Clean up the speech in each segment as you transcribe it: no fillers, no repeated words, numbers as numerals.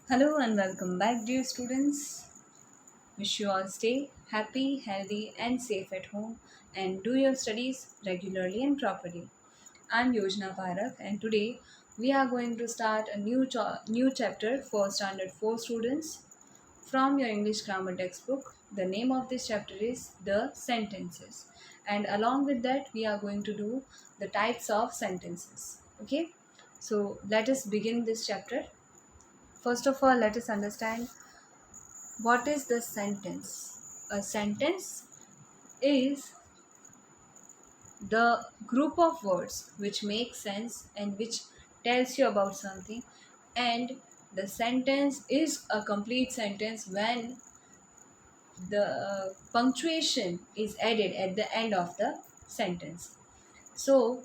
Hello and welcome back, dear students. Wish you all stay happy, healthy, and safe at home and do your studies regularly and properly. I'm Yojana Parak, and today we are going to start a new chapter for Standard 4 students from your English grammar textbook. The name of this chapter is The Sentences, and along with that, we are going to do the types of sentences. Okay, so let us begin this chapter. First of all, let us understand what is the sentence. A sentence is the group of words which make sense and which tells you about something, and the sentence is a complete sentence when the punctuation is added at the end of the sentence. So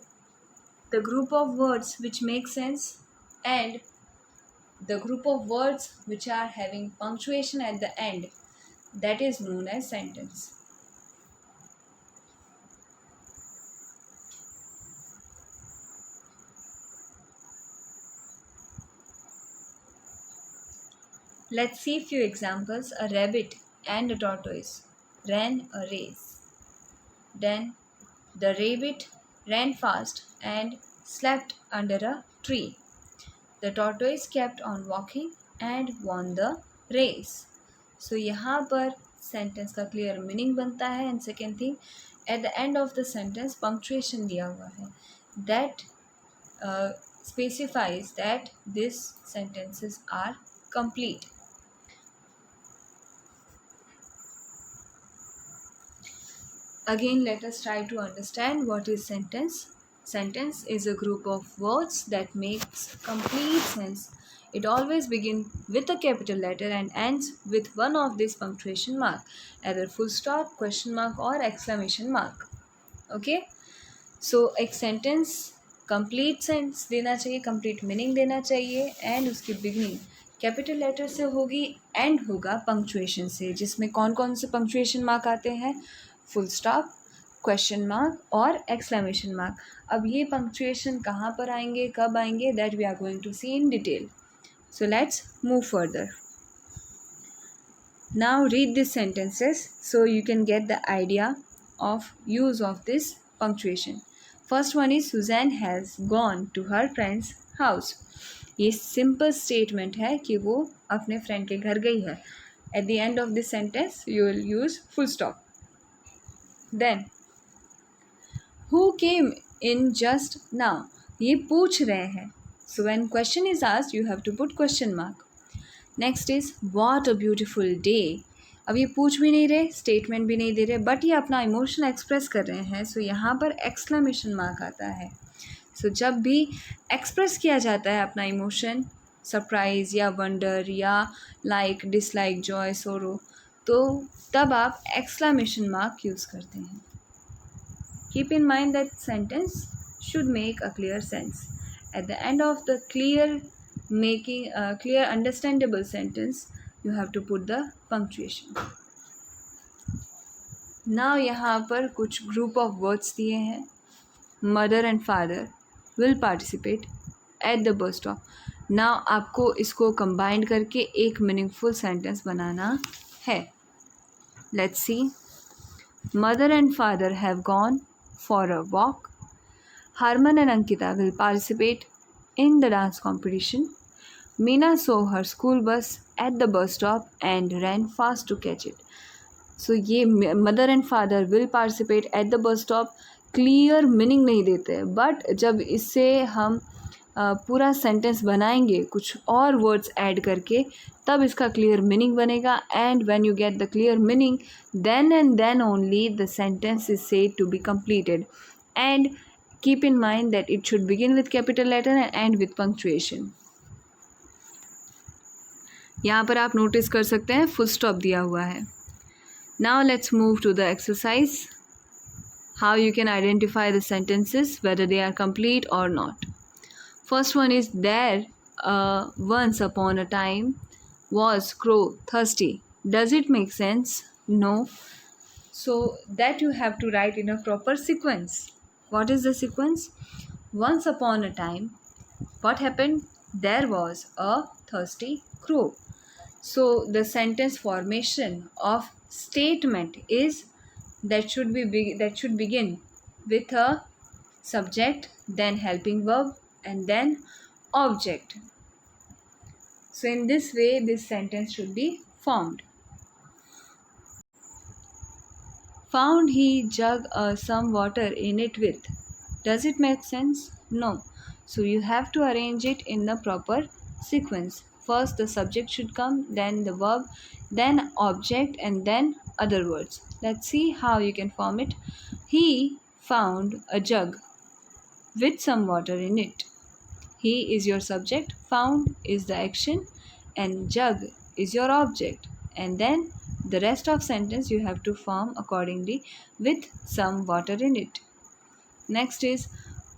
the group of words which make sense and the group of words which are having punctuation at the end, that is known as sentence. Let's see few examples. A rabbit and a tortoise ran a race. Then the rabbit ran fast and slept under a tree. The tortoise kept on walking and won the race. So यहाँ पर sentence का clear meaning बनता है. And second thing, at the end of the sentence punctuation दिया हुआ है that specifies that these sentences are complete. Again, let us try to understand what is sentence. Sentence is a group of words that makes complete sense. It always begins with a capital letter and ends with one of these punctuation mark, either full stop, question mark or exclamation mark. Okay? So एक sentence complete sense देना चाहिए, complete meaning देना चाहिए and उसकी beginning capital letter से होगी, and होगा punctuation से, जिसमें कौन कौन से पंक्चुएशन मार्क आते हैं? फुल स्टॉप, क्वेश्चन मार्क और एक्सक्लेमेशन मार्क. अब ये पंक्चुएशन कहाँ पर आएंगे, कब आएंगे, that we are going to see in detail. So let's move further. Now read this sentences so you can get the idea of use of this punctuation. First one is Suzanne has gone to her friend's house. ये simple statement है कि वो अपने friend के घर गई है. At the end of this sentence you will use full stop. Then who came in just now, ये पूछ रहे हैं. So when question is asked you have to put question mark. Next is what a beautiful day. अब ये पूछ भी नहीं रहे, स्टेटमेंट भी नहीं दे रहे, बट ये अपना इमोशन एक्सप्रेस कर रहे हैं. सो यहाँ पर एक्सक्लेमेशन मार्क आता है. सो जब भी एक्सप्रेस किया जाता है अपना इमोशन, सरप्राइज़ या वंडर या लाइक, डिसलाइक, जॉय, सोरो, तो तब आप एक्सक्लेमेशन मार्क यूज़ करते हैं. Keep in mind that sentence should make a clear sense. Eight the end of the clear understandable sentence you have to put the punctuation. Now यहाँ पर कुछ group of words दिए हैं. Mother and father will participate at the bus stop. Now आपको इसको combined करके एक meaningful sentence बनाना है. Let's see. Mother and father have gone for a walk. Harman and Ankita will participate in the dance competition. Meena saw her school bus at the bus stop and ran fast to catch it. So ये mother and father will participate at the bus stop clear meaning नहीं देते, but जब इससे हम पूरा sentence बनाएंगे कुछ और वर्ड्स ऐड करके, तब इसका क्लियर मीनिंग बनेगा. And when you get the clear meaning, then and then only the sentence is said to be completed. And keep in mind that it should begin with capital letter and end with punctuation. यहाँ पर आप notice कर सकते हैं full stop दिया हुआ है. Now let's move to the exercise. How you can identify the sentences, whether they are complete or not. First one is there once upon a time was crow thirsty. Does it make sense? No. So that you have to write in a proper sequence. What is the sequence? Once upon a time, what happened? There was a thirsty crow. So the sentence formation of statement is that should begin with a subject, then helping verb, and then object. So in this way this sentence should be formed. Found he jug some water in it with. Does it make sense? No. So you have to arrange it in the proper sequence. First the subject should come, then the verb, then object, and then other words. Let's see how you can form it. He found a jug with some water in it. He is your subject, found is the action, and jug is your object. And then the rest of sentence you have to form accordingly with some water in it. Next is,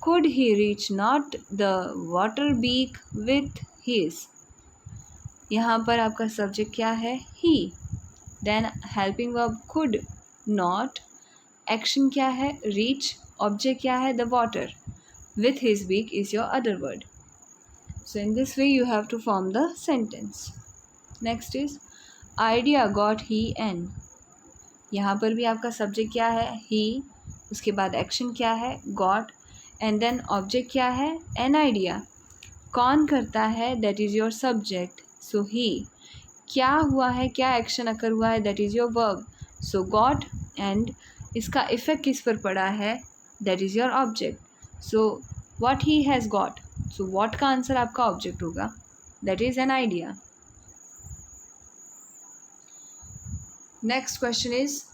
could he reach not the water beak with his. यहाँ पर आपका subject क्या है? He. Then helping verb could not. Action क्या है? Reach. Object क्या है? The water. With his beak is your other word. So in this way you have to form the sentence. Next is, idea got he an. यहाँ पर भी आपका subject क्या है? He. उसके बाद एक्शन क्या है? Got. एंड देन ऑब्जेक्ट क्या है? An idea. कौन करता है? That is your subject. So he. क्या हुआ है? क्या एक्शन अकर हुआ है? That is your verb. So got. And इसका इफेक्ट किस पर पड़ा है? That is your object. So what he has got. So what का आंसर आपका ऑब्जेक्ट होगा? That is an idea. Next question is,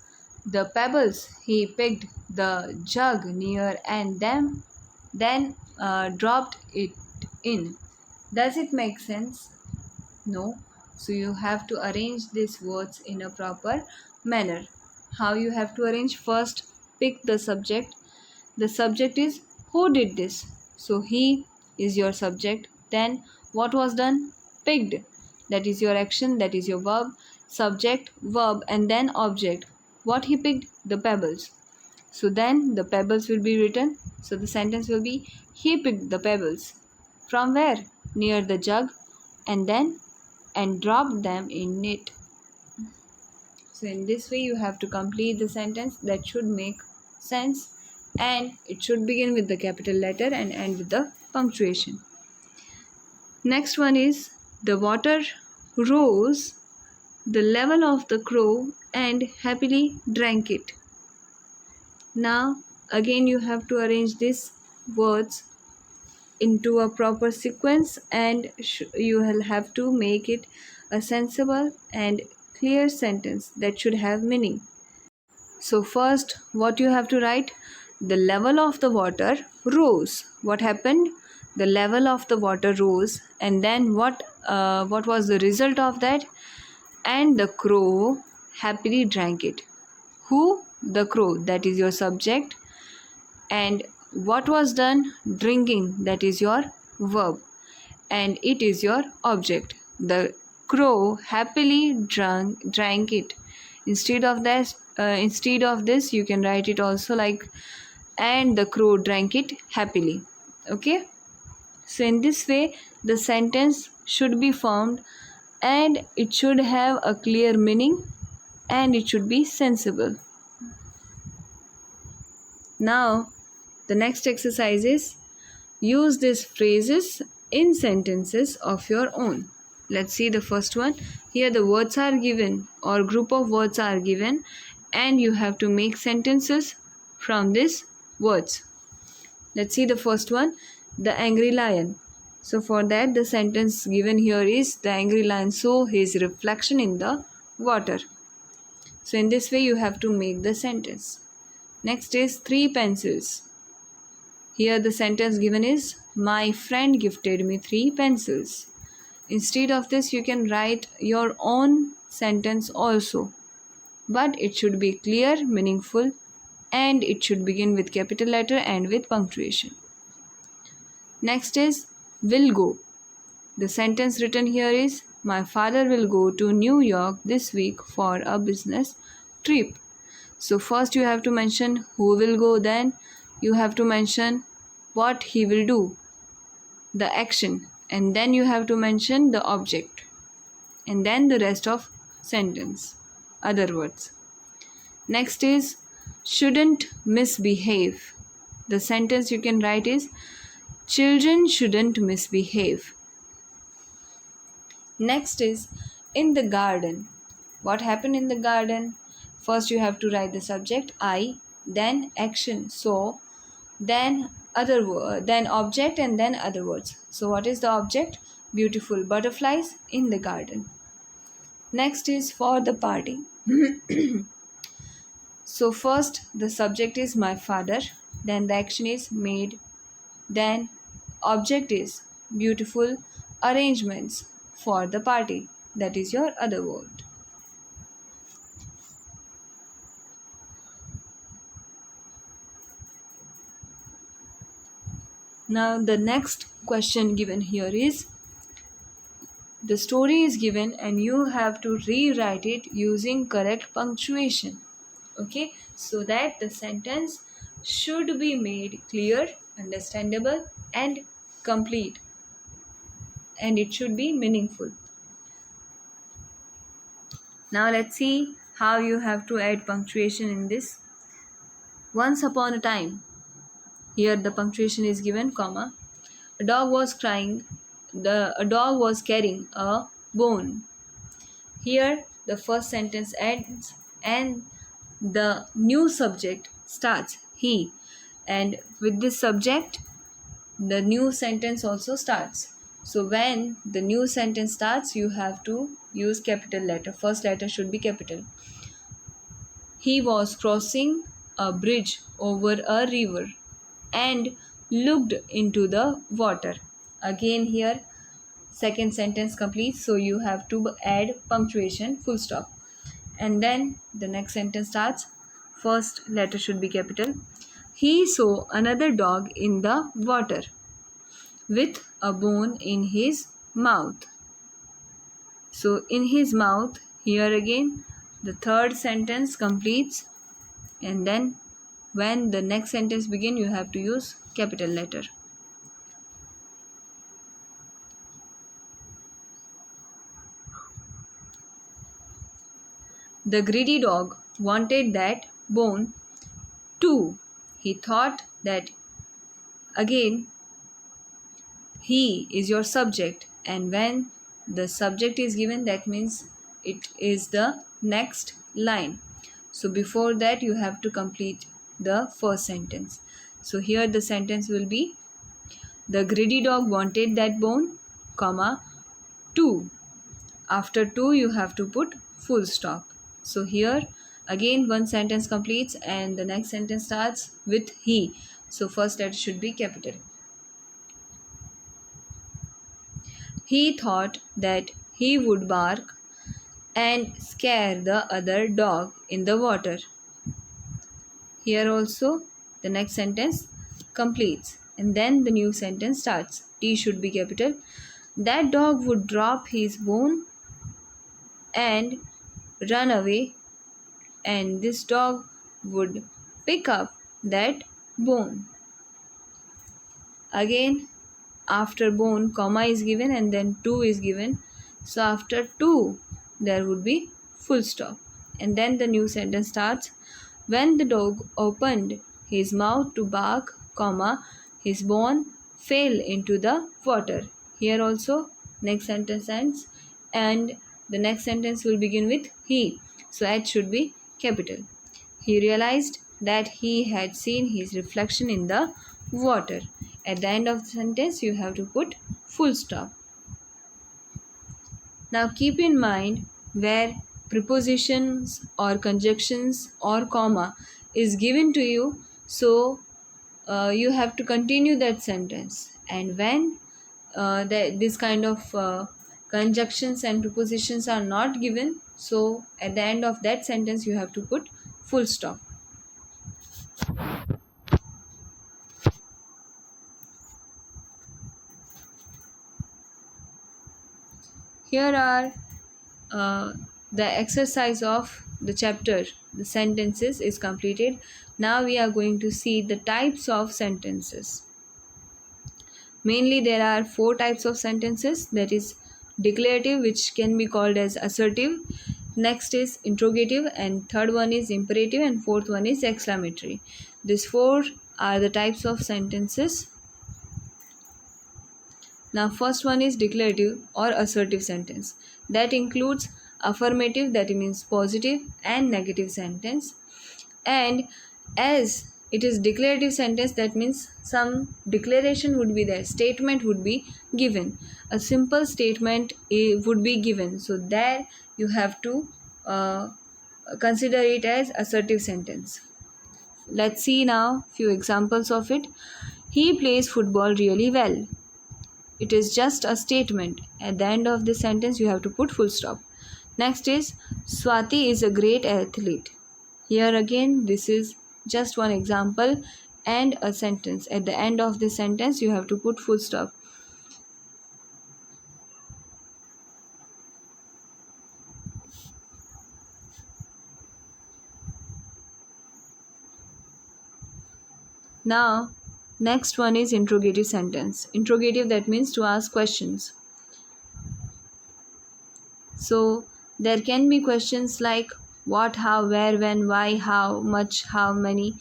the pebbles he picked the jug near and then dropped it in. Does it make sense? No. So you have to arrange these words in a proper manner. How you have to arrange? First, pick the subject. The subject is who did this. So he is your subject. Then what was done? Picked. That is your action, that is your verb. Subject, verb, and then object. What he picked? The pebbles. So then the pebbles will be written. So the sentence will be, he picked the pebbles. From where? Near the jug, and dropped them in it. So in this way you have to complete the sentence. That should make sense, and it should begin with the capital letter and end with the punctuation. Next one is, the water rose the level of the crow and happily drank it. Now again you have to arrange these words into a proper sequence, and you will have to make it a sensible and clear sentence that should have meaning. So first what you have to write? The level of the water rose. What happened? The level of the water rose, and then what was the result of that? And the crow happily drank it. Who? The crow. That is your subject. And what was done? Drinking. That is your verb. And it is your object. The crow happily drank it. Instead of this you can write it also like, and the crow drank it happily. Okay. So in this way the sentence should be formed, and it should have a clear meaning, and it should be sensible. Now the next exercise is, use these phrases in sentences of your own. Let's see the first one. Here the words are given, or group of words are given, and you have to make sentences from these words. Let's see the first one, the angry lion. So for that the sentence given here is, the angry lion saw his reflection in the water. So in this way you have to make the sentence. Next is 3 pencils. Here the sentence given is, my friend gifted me 3 pencils. Instead of this you can write your own sentence also, but it should be clear, meaningful, and it should begin with capital letter and with punctuation. Next is will go. The sentence written here is, my father will go to New York this week for a business trip. So first you have to mention who will go, then you have to mention what he will do, the action. and then you have to mention the object, and then the rest of sentence, other words. Next is shouldn't misbehave. The sentence you can write is children shouldn't misbehave. Next is in the garden. What happened in the garden? First you have to write the subject I, then action so, then then object, and then other words. So what is the object? Beautiful butterflies in the garden. Next is for the party. So first the subject is my father, then the action is made, then object is beautiful arrangements for the party. That is your other word. Now the next question given here is, the story is given and you have to rewrite it using correct punctuation. Okay, so that the sentence should be made clear, understandable, and complete, and it should be meaningful. Now let's see how you have to add punctuation in this. Once upon a time, here the punctuation is given, comma, a dog was carrying a bone. Here the first sentence ends and the new subject starts, he, and with this subject the new sentence also starts. So when the new sentence starts, you have to use capital letter. First letter should be capital. He was crossing a bridge over a river and looked into the water. Again here second sentence completes, so you have to add punctuation, full stop, and then the next sentence starts. First letter should be capital. He saw another dog in the water with a bone in his mouth. So in his mouth, here again the third sentence completes, and then when the next sentence begins, you have to use capital letter. The greedy dog wanted that bone too. He thought that, again he is your subject, and when the subject is given, that means it is the next line. So before that you have to complete the first sentence. So here the sentence will be, the greedy dog wanted that bone, comma, two. After two you have to put full stop. So here again one sentence completes and the next sentence starts with he. So first letter should be capital. He thought that he would bark and scare the other dog in the water. Here also the next sentence completes and then the new sentence starts. T should be capital. That dog would drop his bone and run away, and this dog would pick up that bone. Again after bone comma is given and then two is given. So after two there would be full stop, and then the new sentence starts. When the dog opened his mouth to bark, comma, his bone fell into the water. Here also next sentence ends and the next sentence will begin with he. So H should be capital. He realized that he had seen his reflection in the water. At the end of the sentence you have to put full stop. Now keep in mind where prepositions or conjunctions or comma is given to you, so you have to continue that sentence, and when this kind of conjunctions and prepositions are not given, so at the end of that sentence you have to put full stop. Here are the exercise of the chapter, the sentences is completed. Now we are going to see the types of sentences. Mainly there are four types of sentences, that is declarative, which can be called as assertive, next is interrogative, and third one is imperative, and fourth one is exclamatory. These four are the types of sentences. Now, first one is declarative or assertive sentence. That includes affirmative, that means positive, and negative sentence. And as it is declarative sentence, that means some declaration would be there, statement would be given. A simple statement would be given. So there you have to consider it as assertive sentence. Let's see now few examples of it. He plays football really well. It is just a statement. At the end of the sentence, you have to put full stop. Next is Swati is a great athlete. Here again, this is just one example and a sentence. At the end of the sentence, you have to put full stop. Now, next one is interrogative sentence. Interrogative, that means to ask questions. So there can be questions like what, how, where, when, why, how much, how many,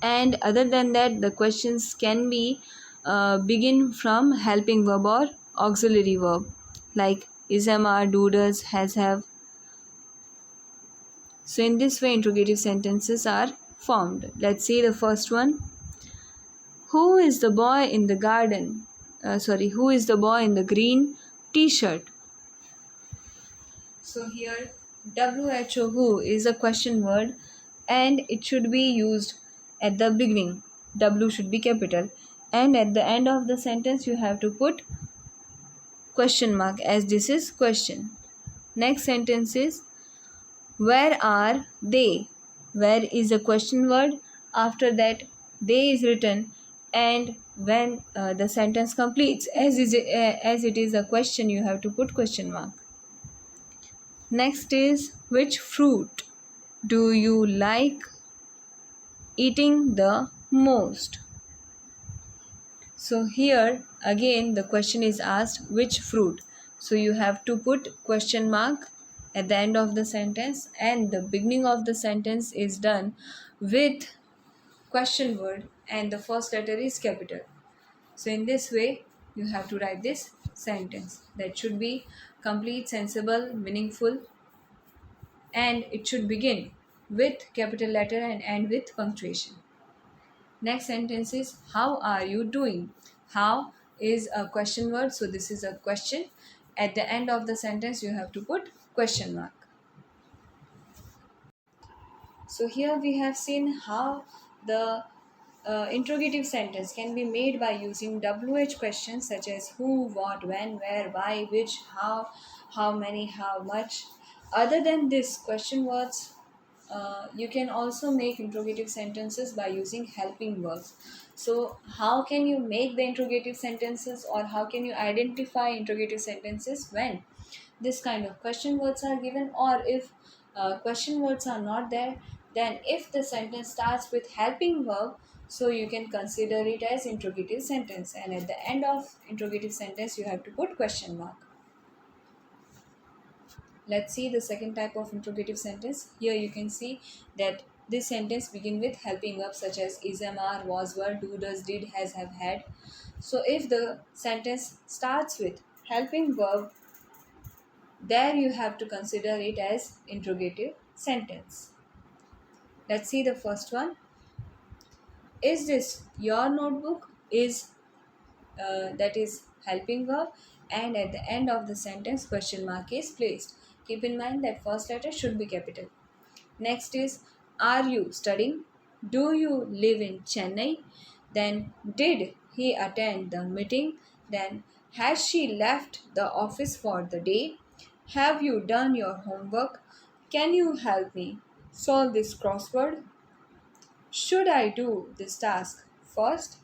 and other than that, the questions can be begin from helping verb or auxiliary verb like is, am, are, do, does, has, have. So in this way, interrogative sentences are formed. Let's see the first one. Who is the boy in the garden? Who is the boy in the green T-shirt? So here WHO, who, is a question word and it should be used at the beginning. W should be capital, and at the end of the sentence you have to put question mark as this is question. Next sentence is where are they? Where is a question word. After that they is written, and when the sentence completes as it is a question, you have to put question mark. Next is which fruit do you like eating the most? So here again the question is asked which fruit. So you have to put question mark at the end of the sentence, and the beginning of the sentence is done with question word and the first letter is capital. So in this way you have to write this sentence. That should be complete, sensible, meaningful, and it should begin with capital letter and end with punctuation. Next sentence is how are you doing? How is a question word, so this is a question. At the end of the sentence you have to put question mark. So here we have seen how the interrogative sentence can be made by using WH questions such as who, what, when, where, why, which, how many, how much. Other than this question words, you can also make interrogative sentences by using helping verbs. So how can you make the interrogative sentences, or how can you identify interrogative sentences when this kind of question words are given, or if question words are not there, then if the sentence starts with helping verb, so you can consider it as interrogative sentence, and at the end of interrogative sentence you have to put question mark. Let's see the second type of interrogative sentence. Here you can see that this sentence begin with helping verbs such as is, am, are, was, were, do, does, did, has, have, had. So if the sentence starts with helping verb, there you have to consider it as interrogative sentence. Let's see the first one. Is this your notebook? Is that is helping verb, and at the end of the sentence question mark is placed. Keep in mind that first letter should be capital. Next is are you studying? Do you live in Chennai? Then did he attend the meeting? Then has she left the office for the day? Have you done your homework? Can you help me solve this crossword? Should I do this task first?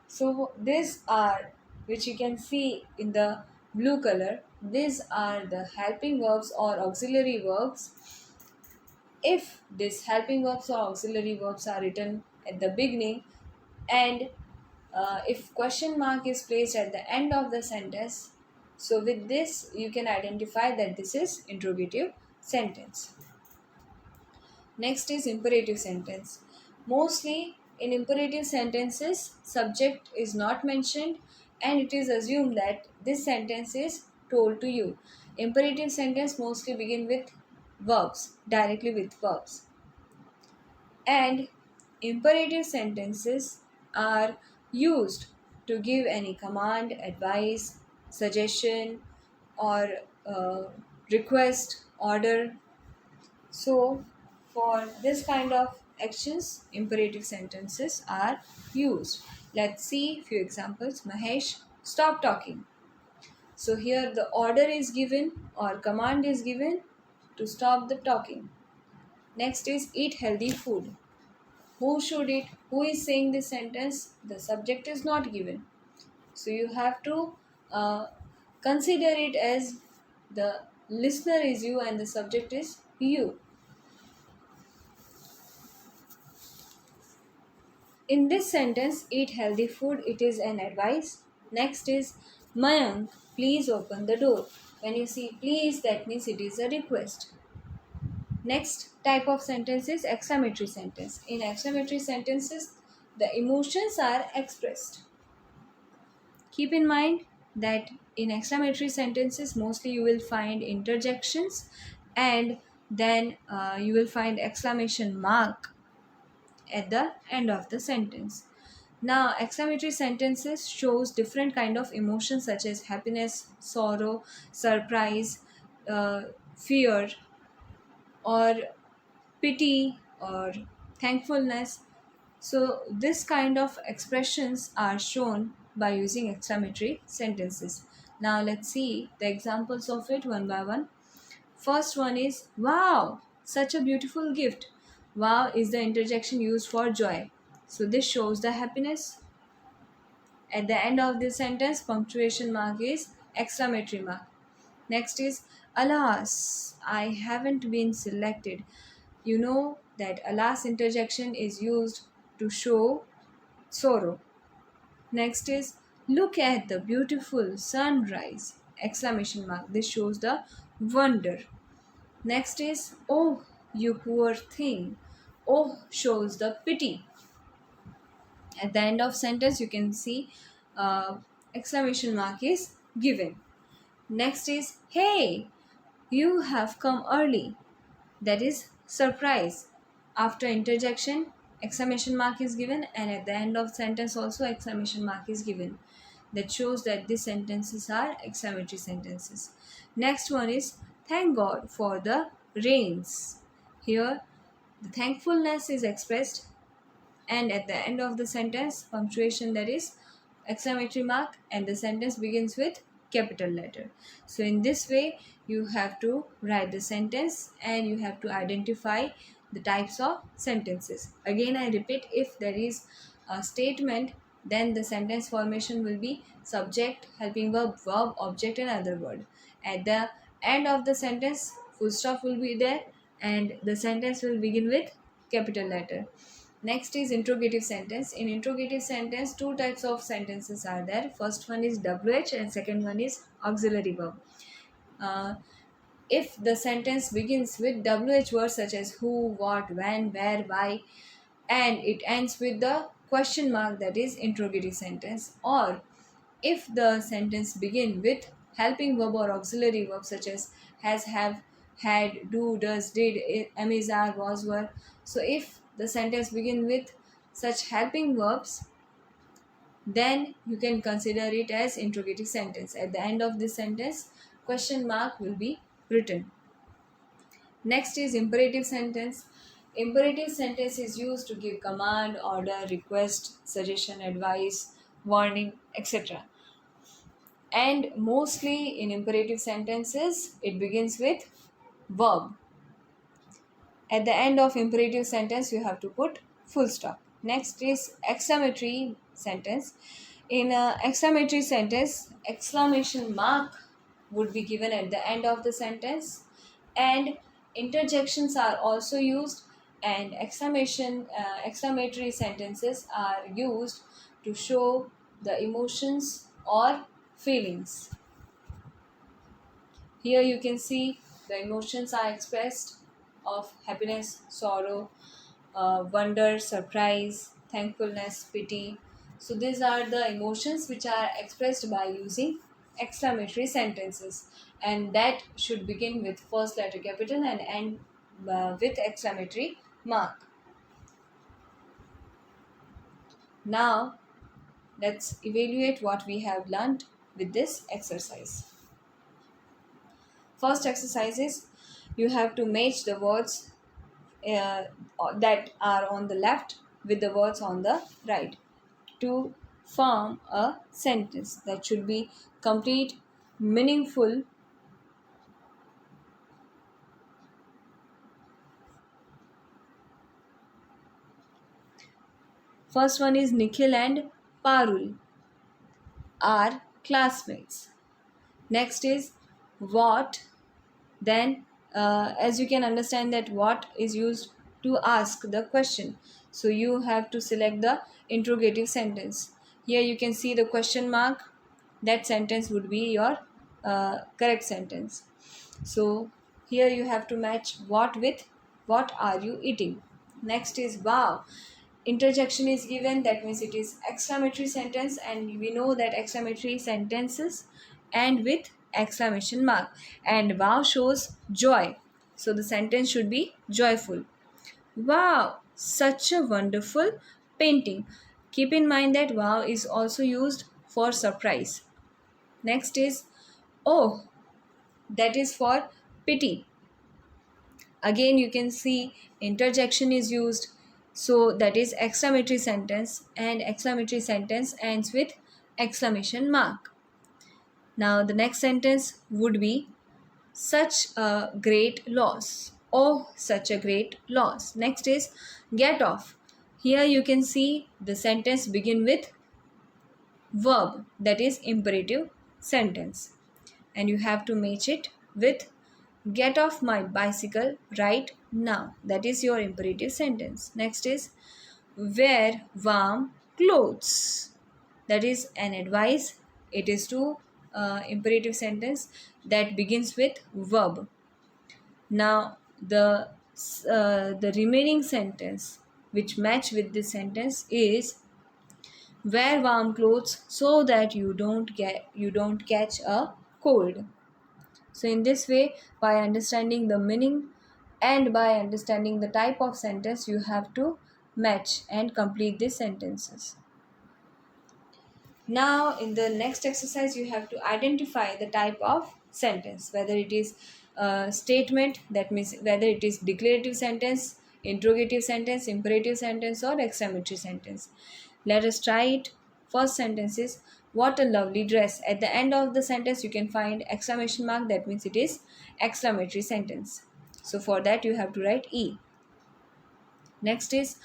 So these are, which you can see in the blue color, these are the helping verbs or auxiliary verbs. If these helping verbs or auxiliary verbs are written at the beginning and if question mark is placed at the end of the sentence, so with this you can identify that this is interrogative sentence. Next is imperative sentence. Mostly in imperative sentences, subject is not mentioned and it is assumed that this sentence is told to you. Imperative sentence mostly begin with verbs, directly with verbs. And imperative sentences are used to give any command, advice, suggestion, or request, order. So, for this kind of actions, imperative sentences are used. Let's see few examples. Mahesh, stop talking. So, here the order is given or command is given to stop the talking. Next is eat healthy food. Who should eat? Who is saying this sentence? The subject is not given. So, you have to consider it as the listener is you and the subject is you. In this sentence, eat healthy food, it is an advice. Next is Mayank, please open the door. When you see please, that means it is a request. Next type of sentence is exclamatory sentence. In exclamatory sentences, the emotions are expressed. Keep in mind that in exclamatory sentences, mostly you will find interjections and then you will find exclamation mark at the end of the sentence. Now, exclamatory sentences shows different kind of emotions such as happiness, sorrow, surprise, fear, or pity, or thankfulness. So, this kind of expressions are shown by using exclamatory sentences. Now, let's see the examples of it one by one. First one is wow, such a beautiful gift. Wow is the interjection used for joy. So this shows the happiness. At the end of this sentence, punctuation mark is exclamatory mark. Next is alas, I haven't been selected. You know that alas interjection is used to show sorrow. Next is look at the beautiful sunrise. Exclamation mark. This shows the wonder. Next is, oh, you poor thing. Oh shows the pity. At the end of sentence, you can see exclamation mark is given. Next is, hey, you have come early. That is surprise. After interjection, exclamation mark is given, and at the end of sentence also exclamation mark is given. That shows that these sentences are exclamatory sentences. Next one is thank God for the rains. Here the thankfulness is expressed, and at the end of the sentence punctuation, that is exclamatory mark, and the sentence begins with capital letter. So in this way you have to write the sentence and you have to identify the types of sentences. Again I repeat, if there is a statement, then the sentence formation will be subject, helping verb, verb, object and other word. At the end of the sentence full stop will be there and the sentence will begin with capital letter. Next is interrogative sentence. In interrogative sentence, two types of sentences are there. First one is WH and second one is auxiliary verb. Uh, if the sentence begins with WH words such as who, what, when, where, why, and it ends with the question mark, that is interrogative sentence. Or if the sentence begin with helping verb or auxiliary verb such as has, have, had, do, does, did, am, is, are, was, were. So if the sentence begin with such helping verbs, then you can consider it as interrogative sentence. At the end of this sentence, question mark will be written. Next is imperative sentence. Imperative sentence is used to give command, order, request, suggestion, advice, warning, etc. And mostly in imperative sentences, it begins with verb. At the end of imperative sentence, you have to put full stop. Next is exclamatory sentence. In exclamatory sentence, exclamation mark would be given at the end of the sentence, and interjections are also used, and exclamatory sentences are used to show the emotions or feelings. Here you can see the emotions are expressed of happiness, sorrow, wonder, surprise, thankfulness, pity. So these are the emotions which are expressed by using exclamatory sentences, and that should begin with first letter capital and end with exclamatory mark. Now let's evaluate what we have learned with this exercise. First exercise is you have to match the words uh, that are on the left with the words on the right to form a sentence that should be complete, meaningful. First one is Nikhil and Parul are classmates. Next is what. Then as you can understand that what is used to ask the question, so you have to select the interrogative sentence. Here you can see the question mark. That sentence would be your correct sentence. So here you have to match what with what are you eating. Next is wow. Interjection is given, that means it is exclamatory sentence, and we know that exclamatory sentences end with exclamation mark, and wow shows joy, so the sentence should be joyful. Wow, such a wonderful painting. Keep in mind that wow is also used for surprise. Next is oh, that is for pity. Again you can see interjection is used, so that is exclamatory sentence, and exclamatory sentence ends with exclamation mark. Now the next sentence would be such a great loss. Oh, such a great loss. Next is get off. Here you can see the sentence begin with verb, that is imperative sentence, and you have to match it with get off my bicycle right now. That is your imperative sentence. Next is wear warm clothes. That is an advice. It is to imperative sentence that begins with verb. Now the remaining sentence which match with this sentence is wear warm clothes so that you don't catch a cold. So in this way, by understanding the meaning and by understanding the type of sentence, you have to match and complete these sentences. Now in the next exercise, you have to identify the type of sentence, whether it is a statement, that means whether it is declarative sentence, interrogative sentence, imperative sentence, or exclamatory sentence. Let us try it. First sentence is what a lovely dress. At the end of the sentence you can find exclamation mark, that means it is exclamatory sentence. So for that you have to write E. Next is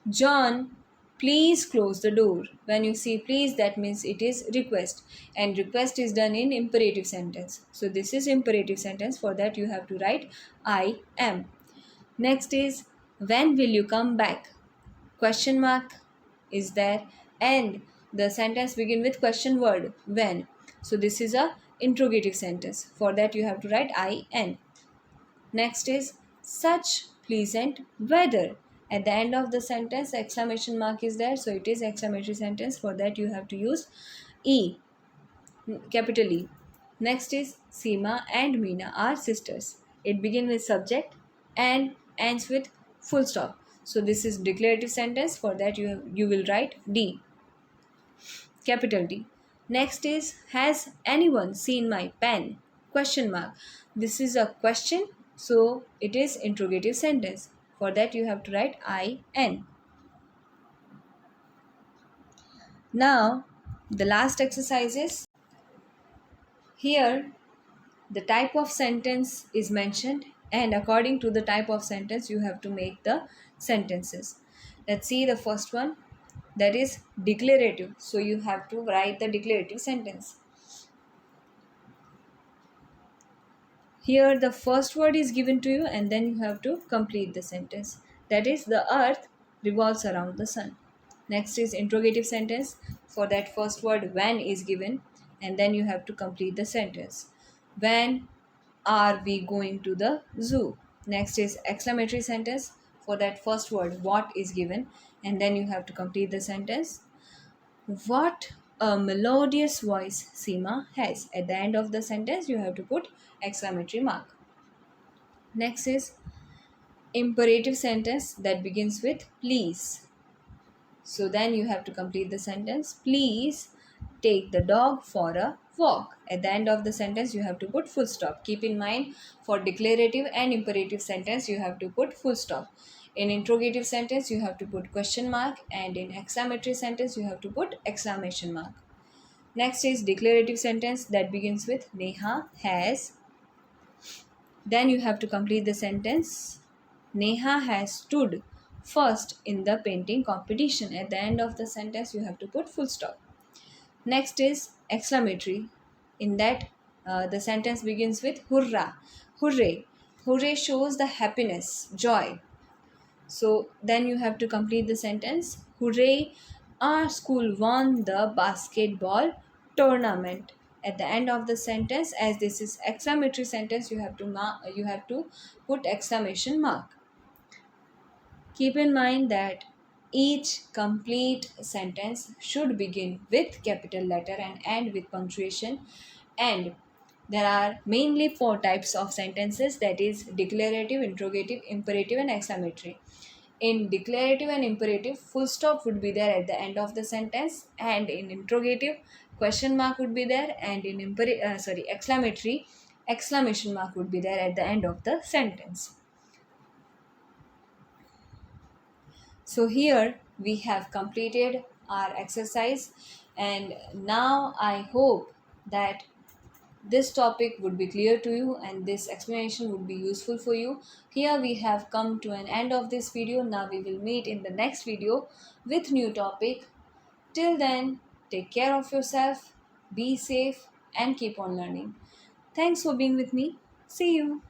John, please close the door. When you see please, that means it is request, and request is done in imperative sentence. So this is imperative sentence. For that you have to write I am. Next is when will you come back? Question mark is there, and the sentence begin with question word when. So this is a interrogative sentence. For that you have to write I n. Next is such pleasant weather. At the end of the sentence exclamation mark is there, so it is exclamatory sentence. For that you have to use E, capital E. Next is Seema and Meena are sisters. It begins with subject and ends with full stop. So this is declarative sentence. For that you will write D, capital D. Next is has anyone seen my pen? Question mark. This is a question, so it is interrogative sentence. For that you have to write I N. Now the last exercise is here the type of sentence is mentioned, and according to the type of sentence you have to make the sentences. Let's see the first one, that is declarative. So you have to write the declarative sentence. Here the first word is given to you and then you have to complete the sentence. That is the earth revolves around the sun. Next is interrogative sentence. For that first word when is given, and then you have to complete the sentence. When are we going to the zoo? Next is exclamatory sentence. For that first word what is given, and then you have to complete the sentence. What a melodious voice Seema has. At the end of the sentence you have to put exclamatory mark. Next is imperative sentence that begins with please. So then you have to complete the sentence. Please take the dog for a walk. At the end of the sentence you have to put full stop. Keep in mind, for declarative and imperative sentence you have to put full stop. In interrogative sentence you have to put question mark, and in exclamatory sentence you have to put exclamation mark. Next is declarative sentence that begins with Neha has. Then you have to complete the sentence. Neha has stood first in the painting competition. At the end of the sentence, you have to put full stop. Next is exclamatory. In that, the sentence begins with hurrah, hooray. Hooray shows the happiness, joy. So then you have to complete the sentence. Hooray, our school won the basketball tournament. At the end of the sentence, as this is exclamatory sentence, you have to put exclamation mark. Keep in mind that each complete sentence should begin with capital letter and end with punctuation. And there are mainly four types of sentences, that is declarative, interrogative, imperative and exclamatory. In declarative and imperative, full stop would be there at the end of the sentence, and in interrogative, question mark would be there, and in exclamatory, exclamation mark would be there at the end of the sentence. So here we have completed our exercise, and now I hope that this topic would be clear to you and this explanation would be useful for you. Here we have come to an end of this video. Now we will meet in the next video with new topic. Till then, take care of yourself, be safe and keep on learning. Thanks for being with me. See you.